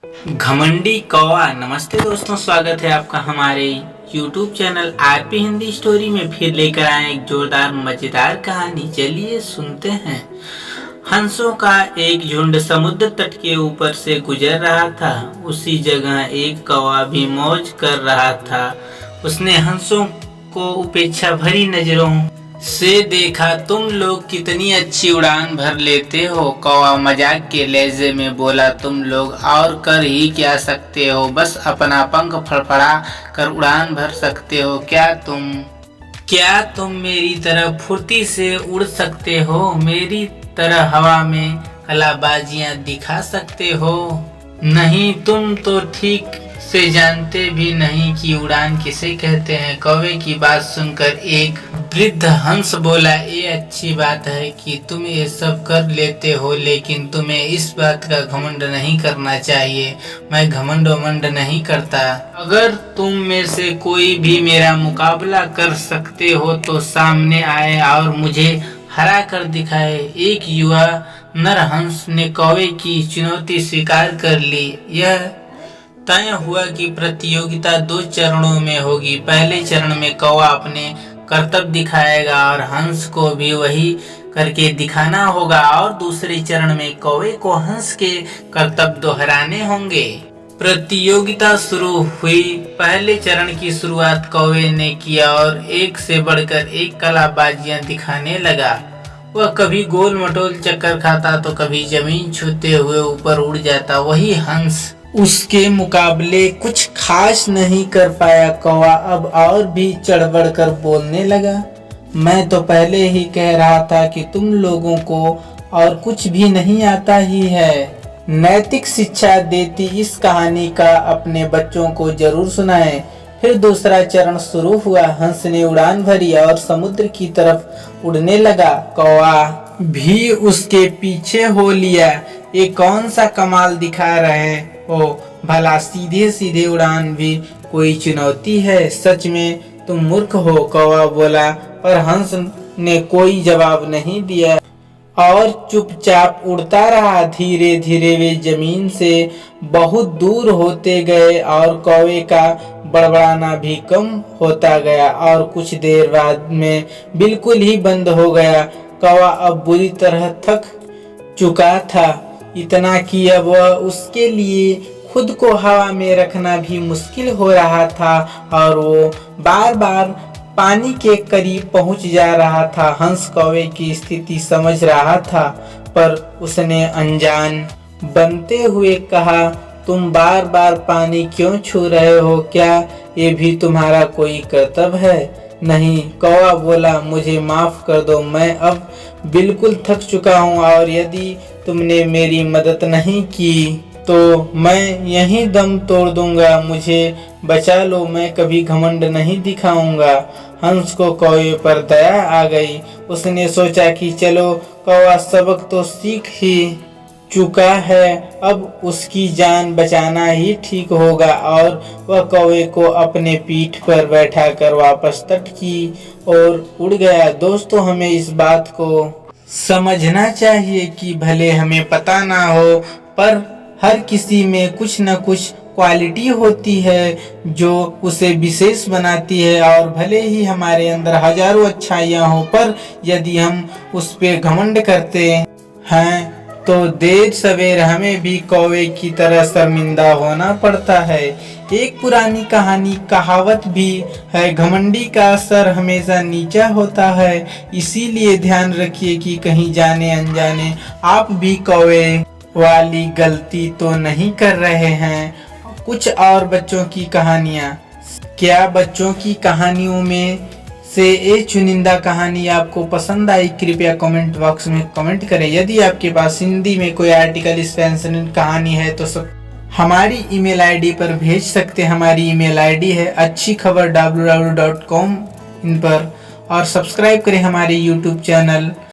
घमंडी कौवा। नमस्ते दोस्तों, स्वागत है आपका हमारे YouTube channel RP Hindi story में। फिर लेकर आए एक जोरदार मजेदार कहानी। चलिए सुनते हैं। हंसों का एक झुंड समुद्र तट के ऊपर से गुजर रहा था। उसी जगह एक कौवा भी मौज कर रहा था। उसने हंसों को उपेक्षा भरी नजरों से देखा। तुम लोग कितनी अच्छी उड़ान भर लेते हो, कौवा मजाक के लहजे में बोला। तुम लोग और कर ही क्या सकते हो, बस अपना पंख फड़फड़ा कर उड़ान भर सकते हो। क्या तुम मेरी तरह फुर्ती से उड़ सकते हो, मेरी तरह हवा में कलाबाजियां दिखा सकते हो? नहीं, तुम तो ठीक से जानते भी नहीं कि उड़ान किसे कहते हैं। कौवे की बात सुनकर एक वृद्ध हंस बोला, ये अच्छी बात है कि तुम ये सब कर लेते हो, लेकिन तुम्हें इस बात का घमंड नहीं करना चाहिए। मैं घमंड वमंड नहीं करता। अगर तुम में से कोई भी मेरा मुकाबला कर सकते हो तो सामने आए और मुझे हरा कर दिखाए। एक युवा नर हंस ने कौवे की चुनौती स्वीकार कर ली। यह तय हुआ कि प्रतियोगिता 2 चरणों में होगी। पहले चरण में कौवा अपने कर्तव्य दिखाएगा और हंस को भी वही करके दिखाना होगा, और दूसरे चरण में कौवे को हंस के कर्तव्य दोहराने होंगे। प्रतियोगिता शुरू हुई। पहले चरण की शुरुआत कौवे ने किया और एक से बढ़कर एक कलाबाजियां दिखाने लगा। वह कभी गोल मटोल चक्कर खाता तो कभी जमीन छूते हुए ऊपर उड़ जाता। वही हंस उसके मुकाबले कुछ खास नहीं कर पाया। कौवा अब और भी चढ़ बढ़ कर बोलने लगा, मैं तो पहले ही कह रहा था कि तुम लोगों को और कुछ भी नहीं आता ही है। नैतिक शिक्षा देती इस कहानी का अपने बच्चों को जरूर सुनाएं। फिर दूसरा चरण शुरू हुआ। हंस ने उड़ान भरी और समुद्र की तरफ उड़ने लगा। कौवा भी उसके पीछे हो लिया। ये कौन सा कमाल दिखा रहे हो, भला सीधे सीधे उड़ान भी कोई चुनौती है? सच में तुम मूर्ख हो, कौवा बोला। पर हंस ने कोई जवाब नहीं दिया और चुपचाप उड़ता रहा। धीरे धीरे वे जमीन से बहुत दूर होते गए और कौवे का बड़बड़ाना भी कम होता गया और कुछ देर बाद में बिल्कुल ही बंद हो गया। कौवा अब बुरी तरह थक चुका था, इतना कि अब वह उसके लिए खुद को हवा में रखना भी मुश्किल हो रहा था और वो बार बार पानी के करीब पहुंच जा रहा था। हंस कौवे की स्थिति समझ रहा था, पर उसने अनजान बनते हुए कहा, तुम बार बार पानी क्यों छू रहे हो? क्या ये भी तुम्हारा कोई कर्तव्य है? नहीं, कौवा बोला, मुझे माफ कर दो, मैं अब बिल्कुल थक चुका हूँ और यदि तुमने मेरी मदद नहीं की तो मैं यहीं दम तोड़ दूंगा। मुझे बचा लो, मैं कभी घमंड नहीं दिखाऊंगा। हंस को कौवे पर दया आ गई। उसने सोचा कि चलो, कौवा सबक तो सीख ही चुका है, अब उसकी जान बचाना ही ठीक होगा, और वह कौवे को अपने पीठ पर बैठाकर वापस तट की ओर उड़ गया। दोस्तों, हमें इस बात को समझना चाहिए कि भले हमें पता ना हो, पर हर किसी में कुछ न कुछ क्वालिटी होती है जो उसे विशेष बनाती है। और भले ही हमारे अंदर हजारों अच्छाइयाँ हो, पर यदि हम उस पे घमंड करते हैं तो देर सवेर हमें भी कौवे की तरह शर्मिंदा होना पड़ता है। एक पुरानी कहावत भी है, घमंडी का सर हमेशा नीचा होता है। इसीलिए ध्यान रखिए कि कहीं जाने अनजाने आप भी कौवे वाली गलती तो नहीं कर रहे हैं। कुछ और बच्चों की कहानियाँ। क्या बच्चों की कहानियों में से एक चुनिंदा कहानी आपको पसंद आई? कृपया कमेंट बॉक्स में कमेंट करें। यदि आपके पास हिंदी में कोई आर्टिकल इंस्पिरेशनल कहानी है तो सब हमारी ईमेल आईडी पर भेज सकते हैं। हमारी ईमेल आईडी है अच्छी खबर www.com इन पर, और सब्सक्राइब करें हमारे यूट्यूब चैनल